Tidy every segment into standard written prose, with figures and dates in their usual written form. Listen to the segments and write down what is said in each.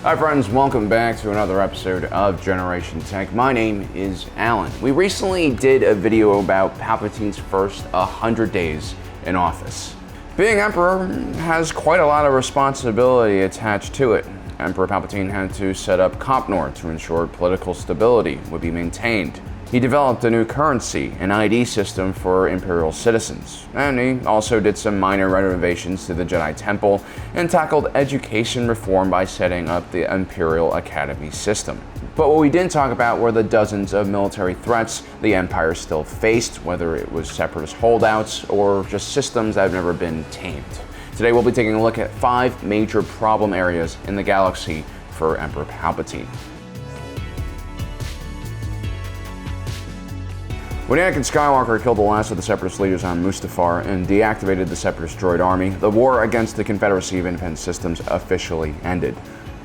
Hi friends, welcome back to another episode of Generation Tech. My name is Alan. We recently did a video about Palpatine's first 100 days in office. Being Emperor has quite a lot of responsibility attached to it. Emperor Palpatine had to set up Compnor to ensure political stability would be maintained. He developed a new currency, an ID system for Imperial citizens, and he also did some minor renovations to the Jedi Temple and tackled education reform by setting up the Imperial Academy system. But what we didn't talk about were the dozens of military threats the Empire still faced, whether it was separatist holdouts or just systems that have never been tamed. Today we'll be taking a look at 5 major problem areas in the galaxy for Emperor Palpatine. When Anakin Skywalker killed the last of the Separatist leaders on Mustafar and deactivated the Separatist droid army, the war against the Confederacy of Independent Systems officially ended.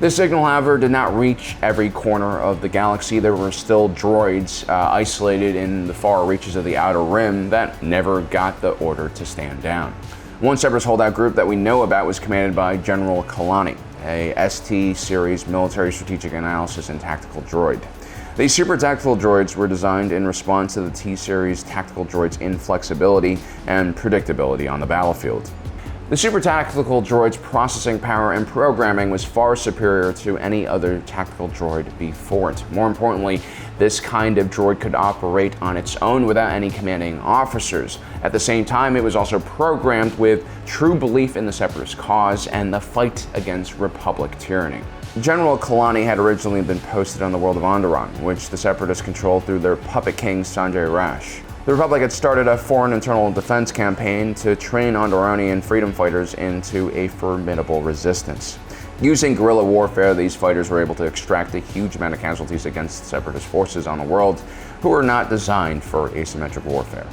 This signal, however, did not reach every corner of the galaxy. There were still droids isolated in the far reaches of the Outer Rim that never got the order to stand down. One Separatist holdout group that we know about was commanded by General Kalani, a ST series military strategic analysis and tactical droid. These super tactical droids were designed in response to the T-Series tactical droids' inflexibility and predictability on the battlefield. The super tactical droid's processing power and programming was far superior to any other tactical droid before it. More importantly, this kind of droid could operate on its own without any commanding officers. At the same time, it was also programmed with true belief in the Separatist cause and the fight against Republic tyranny. General Kalani had originally been posted on the world of Alderaan, which the Separatists controlled through their puppet king Sanjay Rash. The Republic had started a foreign internal defense campaign to train Alderaanian freedom fighters into a formidable resistance. Using guerrilla warfare, these fighters were able to extract a huge amount of casualties against Separatist forces on a world who were not designed for asymmetric warfare.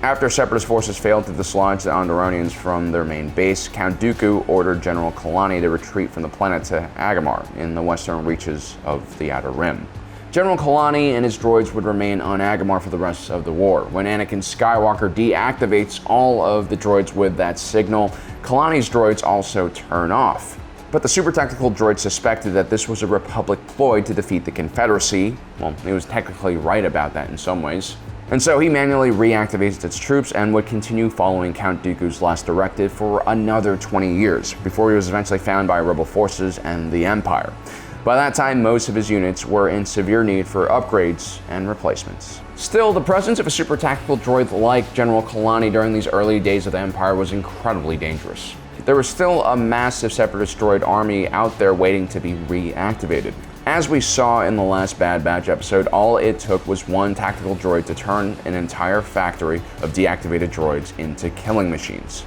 After Separatist forces failed to dislodge the Alderaanians from their main base, Count Dooku ordered General Kalani to retreat from the planet to Agamar in the western reaches of the Outer Rim. General Kalani and his droids would remain on Agamar for the rest of the war. When Anakin Skywalker deactivates all of the droids with that signal, Kalani's droids also turn off. But the super tactical droid suspected that this was a Republic ploy to defeat the Confederacy. Well, he was technically right about that in some ways. And so he manually reactivates its troops and would continue following Count Dooku's last directive for another 20 years, before he was eventually found by rebel forces and the Empire. By that time, most of his units were in severe need for upgrades and replacements. Still, the presence of a super tactical droid like General Kalani during these early days of the Empire was incredibly dangerous. There was still a massive Separatist droid army out there waiting to be reactivated. As we saw in the last Bad Batch episode, all it took was one tactical droid to turn an entire factory of deactivated droids into killing machines.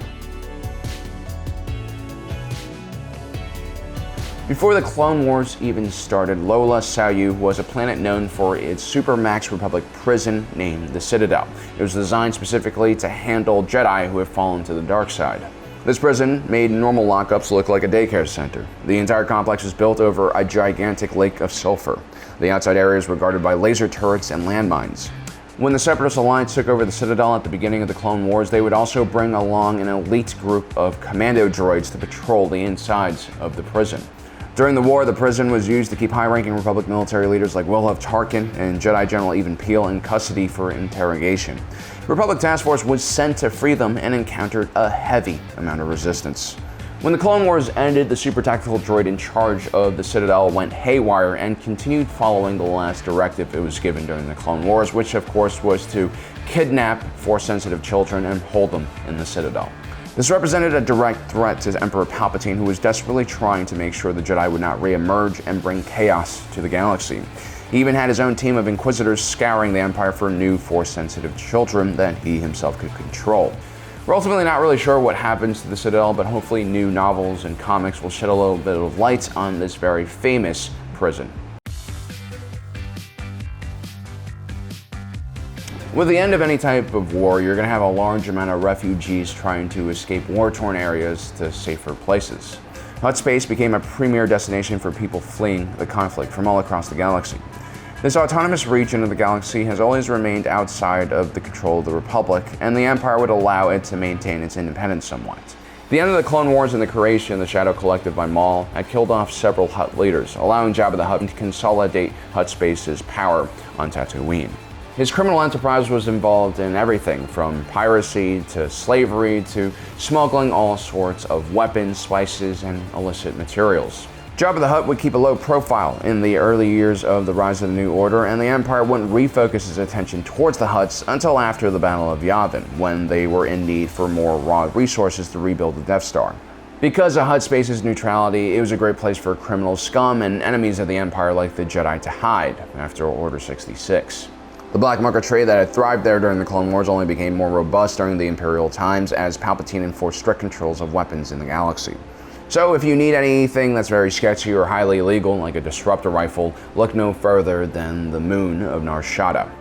Before the Clone Wars even started, Lola Sayu was a planet known for its Supermax Republic prison named the Citadel. It was designed specifically to handle Jedi who have fallen to the dark side. This prison made normal lockups look like a daycare center. The entire complex was built over a gigantic lake of sulfur. The outside areas were guarded by laser turrets and landmines. When the Separatist Alliance took over the Citadel at the beginning of the Clone Wars, they would also bring along an elite group of commando droids to patrol the insides of the prison. During the war, the prison was used to keep high-ranking Republic military leaders like Wilhelm Tarkin and Jedi General Even Peel in custody for interrogation. The Republic Task Force was sent to free them and encountered a heavy amount of resistance. When the Clone Wars ended, the super tactical droid in charge of the Citadel went haywire and continued following the last directive it was given during the Clone Wars, which of course was to kidnap Force-sensitive children and hold them in the Citadel. This represented a direct threat to Emperor Palpatine, who was desperately trying to make sure the Jedi would not re-emerge and bring chaos to the galaxy. He even had his own team of Inquisitors scouring the Empire for new Force-sensitive children that he himself could control. We're ultimately not really sure what happens to the Citadel, but hopefully new novels and comics will shed a little bit of light on this very famous prison. With the end of any type of war, you're going to have a large amount of refugees trying to escape war-torn areas to safer places. Hut Space became a premier destination for people fleeing the conflict from all across the galaxy. This autonomous region of the galaxy has always remained outside of the control of the Republic, and the Empire would allow it to maintain its independence somewhat. The end of the Clone Wars and the creation of the Shadow Collective by Maul had killed off several Hutt leaders, allowing Jabba the Hutt to consolidate Hutt space's power on Tatooine. His criminal enterprise was involved in everything from piracy to slavery to smuggling all sorts of weapons, spices, and illicit materials. Jabba the Hutt would keep a low profile in the early years of the rise of the New Order, and the Empire wouldn't refocus its attention towards the Hutts until after the Battle of Yavin, when they were in need for more raw resources to rebuild the Death Star. Because of Hutt space's neutrality, it was a great place for criminal scum and enemies of the Empire like the Jedi to hide after Order 66. The black market trade that had thrived there during the Clone Wars only became more robust during the Imperial times as Palpatine enforced strict controls of weapons in the galaxy. So if you need anything that's very sketchy or highly illegal, like a disruptor rifle, look no further than the moon of Nar Shaddaa.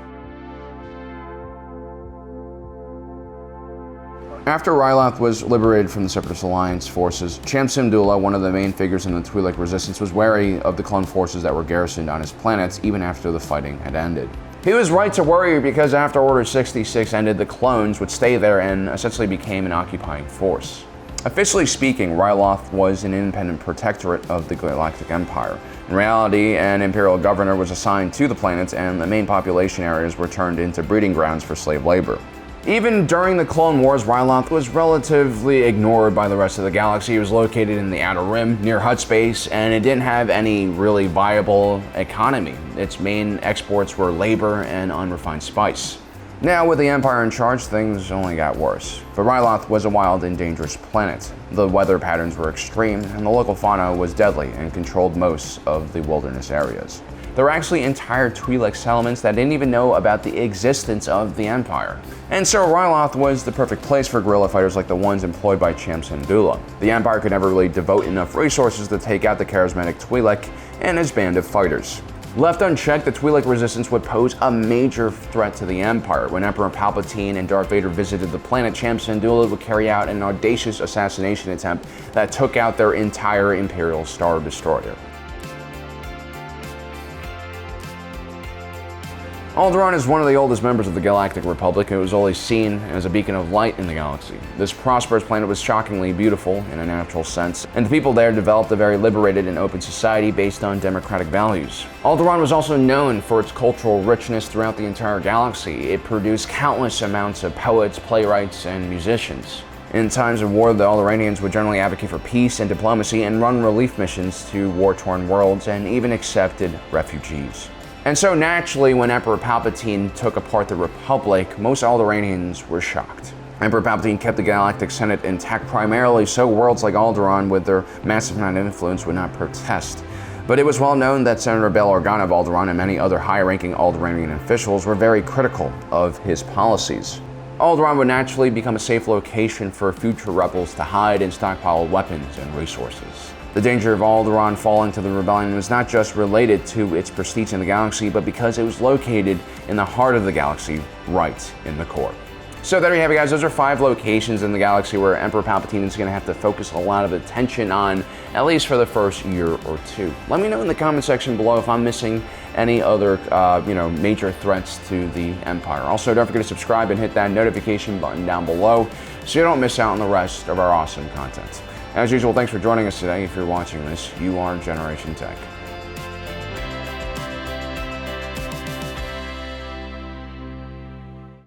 After Ryloth was liberated from the Separatist Alliance forces, Cham Syndulla, one of the main figures in the Twi'lek resistance, was wary of the clone forces that were garrisoned on his planets even after the fighting had ended. He was right to worry because after Order 66 ended, the clones would stay there and essentially became an occupying force. Officially speaking, Ryloth was an independent protectorate of the Galactic Empire. In reality, an imperial governor was assigned to the planets and the main population areas were turned into breeding grounds for slave labor. Even during the Clone Wars, Ryloth was relatively ignored by the rest of the galaxy. It was located in the Outer Rim, near Hutt space, and it didn't have any really viable economy. Its main exports were labor and unrefined spice. Now, with the Empire in charge, things only got worse. But Ryloth was a wild and dangerous planet. The weather patterns were extreme, and the local fauna was deadly and controlled most of the wilderness areas. There were actually entire Twi'lek settlements that didn't even know about the existence of the Empire. And so Ryloth was the perfect place for guerrilla fighters like the ones employed by Cham Syndulla. The Empire could never really devote enough resources to take out the charismatic Twi'lek and his band of fighters. Left unchecked, the Twi'lek resistance would pose a major threat to the Empire. When Emperor Palpatine and Darth Vader visited the planet, Cham Syndulla would carry out an audacious assassination attempt that took out their entire Imperial Star Destroyer. Alderaan is one of the oldest members of the Galactic Republic. It was always seen as a beacon of light in the galaxy. This prosperous planet was shockingly beautiful in a natural sense, and the people there developed a very liberated and open society based on democratic values. Alderaan was also known for its cultural richness throughout the entire galaxy. It produced countless amounts of poets, playwrights, and musicians. In times of war, the Alderaanians would generally advocate for peace and diplomacy and run relief missions to war-torn worlds and even accepted refugees. And so naturally, when Emperor Palpatine took apart the Republic, most Alderaanians were shocked. Emperor Palpatine kept the Galactic Senate intact primarily so worlds like Alderaan with their massive amount of influence would not protest. But it was well known that Senator Bail Organa of Alderaan and many other high-ranking Alderaanian officials were very critical of his policies. Alderaan would naturally become a safe location for future rebels to hide and stockpile weapons and resources. The danger of Alderaan falling to the rebellion was not just related to its prestige in the galaxy, but because it was located in the heart of the galaxy, right in the core. So there you have it, guys. Those are 5 locations in the galaxy where Emperor Palpatine is going to have to focus a lot of attention on, at least for the first year or two. Let me know in the comment section below if I'm missing any other, major threats to the Empire. Also, don't forget to subscribe and hit that notification button down below so you don't miss out on the rest of our awesome content. As usual, thanks for joining us today. If you're watching this, you are Generation Tech.